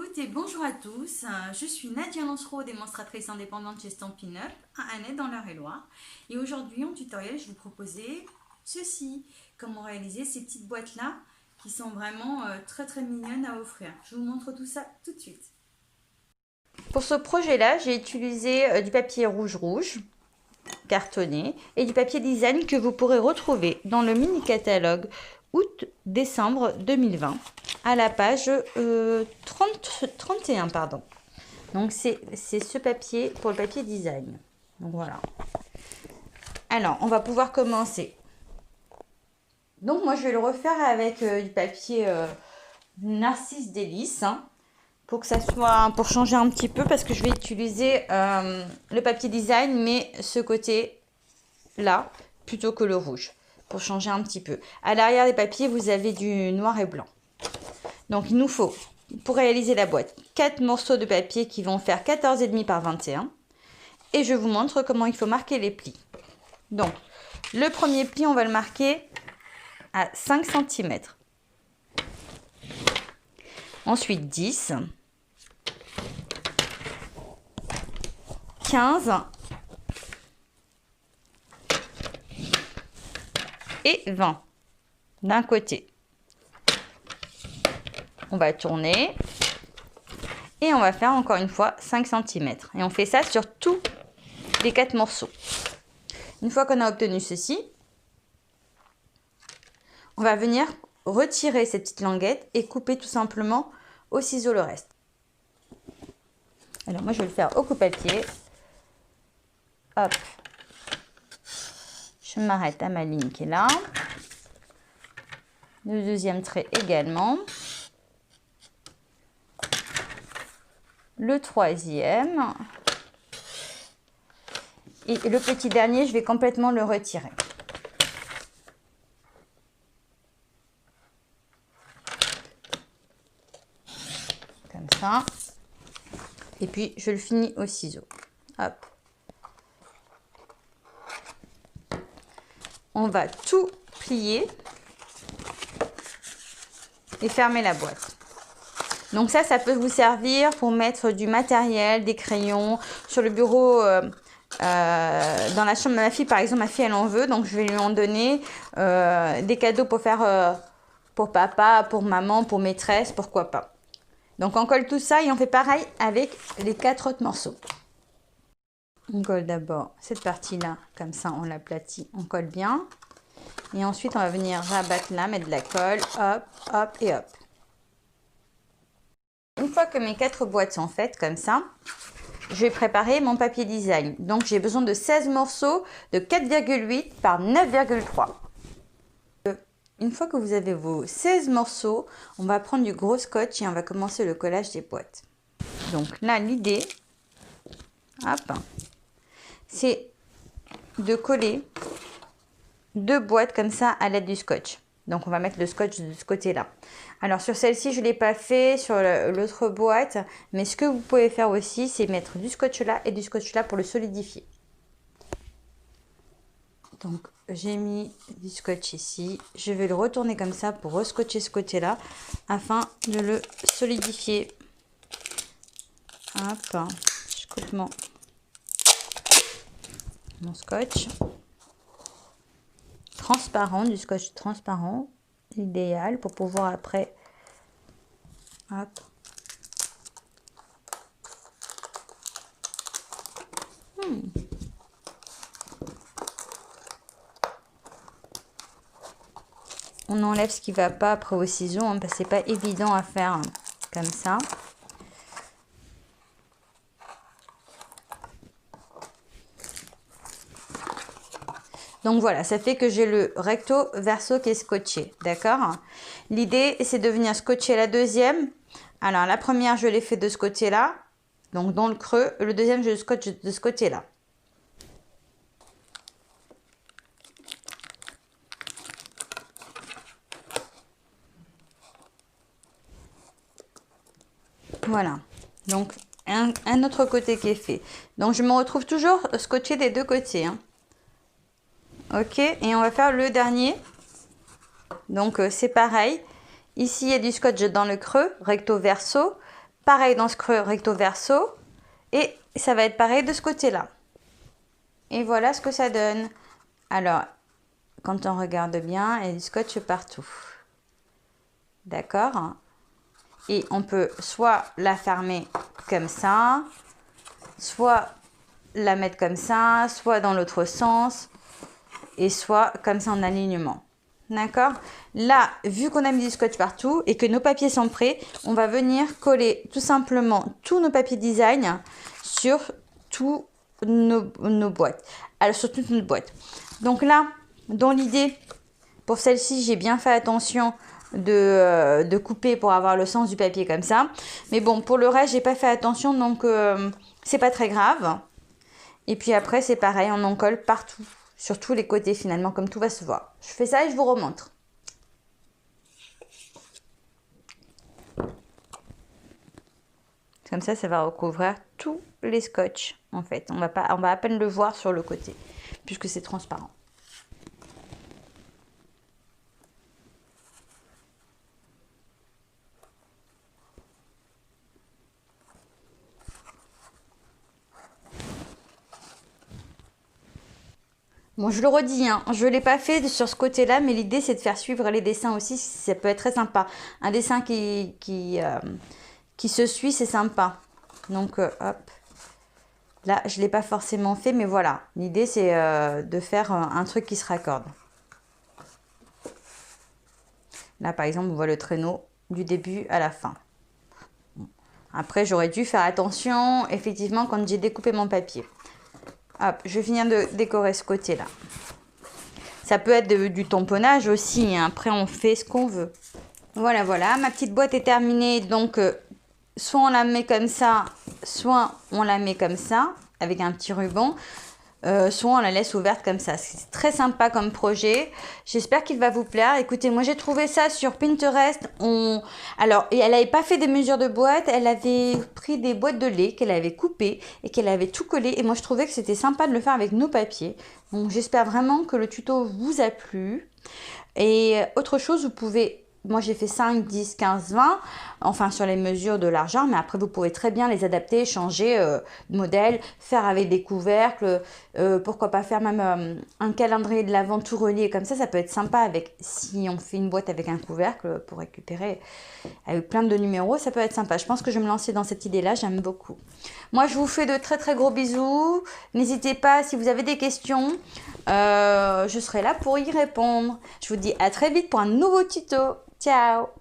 toutes et bonjour à tous. Je suis Nadia Lancereau, démonstratrice indépendante chez Stampin' Up à Annette dans l'Eure-et-Loire. Et aujourd'hui en tutoriel, je vais vous proposer ceci, comment réaliser ces petites boîtes-là qui sont vraiment très mignonnes à offrir. Je vous montre tout ça tout de suite. Pour ce projet-là, j'ai utilisé du papier rouge cartonné et du papier design que vous pourrez retrouver dans le mini catalogue août-décembre 2020 à la page 31. Pardon. Donc c'est ce papier pour le papier design. Donc voilà. Alors, on va pouvoir commencer. Donc moi je vais le refaire avec du papier Narcisse Délice. Pour que ça soit, pour changer un petit peu, parce que je vais utiliser le papier design, mais ce côté là plutôt que le rouge, pour changer un petit peu. À l'arrière des papiers, vous avez du noir et blanc. Donc il nous faut, pour réaliser la boîte, 4 morceaux de papier qui vont faire 14,5 par 21. Et je vous montre comment il faut marquer les plis. Donc le premier pli, on va le marquer à 5 cm. Ensuite 10, 15 et 20 d'un côté. On va tourner et on va faire encore une fois 5 cm. Et on fait ça sur tous les 4 morceaux. Une fois qu'on a obtenu ceci, on va venir retirer cette petite languette et couper tout simplement au ciseau le reste. Alors moi je vais le faire au coupe-papier. Hop, je m'arrête à ma ligne qui est là. Le deuxième trait également. Le troisième. Et le petit dernier, je vais complètement le retirer. Comme ça. Et puis je le finis au ciseau. Hop. On va tout plier et fermer la boîte. Donc ça peut vous servir pour mettre du matériel, des crayons sur le bureau. Dans la chambre de ma fille, par exemple, ma fille elle en veut, donc je vais lui en donner des cadeaux pour faire pour papa, pour maman, pour maîtresse, pourquoi pas. Donc on colle tout ça et on fait pareil avec les 4 autres morceaux. On colle d'abord cette partie-là, comme ça on l'aplatit, on colle bien. Et ensuite on va venir rabattre là, mettre de la colle, hop, hop et hop. Une fois que mes 4 boîtes sont faites comme ça, je vais préparer mon papier design. Donc j'ai besoin de 16 morceaux de 4,8 par 9,3. Une fois que vous avez vos 16 morceaux, on va prendre du gros scotch et on va commencer le collage des boîtes. Donc là, l'idée, hop, c'est de coller 2 boîtes comme ça à l'aide du scotch. Donc on va mettre le scotch de ce côté-là. Alors sur celle-ci, je ne l'ai pas fait sur l'autre boîte, mais ce que vous pouvez faire aussi, c'est mettre du scotch là et du scotch là pour le solidifier. Donc j'ai mis du scotch ici, je vais le retourner comme ça pour rescotcher ce côté-là afin de le solidifier. Hop, je coupe mon scotch. Transparent, du scotch transparent, idéal pour pouvoir après, hop, on enlève ce qui va pas après au ciseau, hein, parce que c'est pas évident à faire comme ça. Donc voilà, ça fait que j'ai le recto verso qui est scotché, d'accord? L'idée, c'est de venir scotcher la deuxième. Alors, la première, je l'ai fait de ce côté-là, donc dans le creux. Le deuxième, je le scotche de ce côté-là. Voilà, donc un autre côté qui est fait. Donc, je me retrouve toujours scotché des deux côtés, hein. Ok, et on va faire le dernier. Donc c'est pareil. Ici, il y a du scotch dans le creux, recto verso. pareil dans ce creux recto verso et ça va être pareil de ce côté-là. Et voilà ce que ça donne. Alors, quand on regarde bien, il y a du scotch partout. D'accord? Et on peut soit la fermer comme ça, soit la mettre comme ça, soit dans l'autre sens, et soit comme ça en alignement. D'accord? Là, vu qu'on a mis du scotch partout et que nos papiers sont prêts, on va venir coller tout simplement tous nos papiers design sur tous nos boîtes. Alors, sur toute notre boîte. Donc là, dans l'idée, pour celle-ci, j'ai bien fait attention de couper pour avoir le sens du papier comme ça. Mais bon, pour le reste, j'ai pas fait attention, donc c'est pas très grave. Et puis après, c'est pareil, on en colle partout, sur tous les côtés finalement, comme tout va se voir. Je fais ça et je vous remontre. Comme ça va recouvrir tous les scotch en fait. On va à peine le voir sur le côté, puisque c'est transparent. Bon, je le redis, hein, je ne l'ai pas fait sur ce côté-là, mais l'idée, c'est de faire suivre les dessins aussi. Ça peut être très sympa. Un dessin qui se suit, c'est sympa. Donc, hop. Là, je ne l'ai pas forcément fait, mais voilà. L'idée, c'est de faire un truc qui se raccorde. Là, par exemple, on voit le traîneau du début à la fin. Après, j'aurais dû faire attention, effectivement, quand j'ai découpé mon papier. Hop, je viens de décorer ce côté-là. Ça peut être du tamponnage aussi. Hein. Après, on fait ce qu'on veut. Voilà, voilà. Ma petite boîte est terminée. Donc, soit on la met comme ça, soit on la met comme ça, avec un petit ruban. Soit on la laisse ouverte comme ça. C'est très sympa comme projet. J'espère qu'il va vous plaire. Écoutez, moi j'ai trouvé ça sur Pinterest. Alors, et elle n'avait pas fait des mesures de boîte. Elle avait pris des boîtes de lait qu'elle avait coupées et qu'elle avait tout collé. Et moi je trouvais que c'était sympa de le faire avec nos papiers. Donc j'espère vraiment que le tuto vous a plu. Et autre chose, vous pouvez... Moi, j'ai fait 5, 10, 15, 20, enfin sur les mesures de largeur, mais après, vous pouvez très bien les adapter, changer de modèle, faire avec des couvercles, pourquoi pas faire même un calendrier de l'Avent tout relié comme ça peut être sympa avec, si on fait une boîte avec un couvercle pour récupérer avec plein de numéros, ça peut être sympa. Je pense que je vais me lancer dans cette idée-là, j'aime beaucoup. Moi, je vous fais de très très gros bisous. N'hésitez pas, si vous avez des questions, je serai là pour y répondre. Je vous dis à très vite pour un nouveau tuto. Ciao!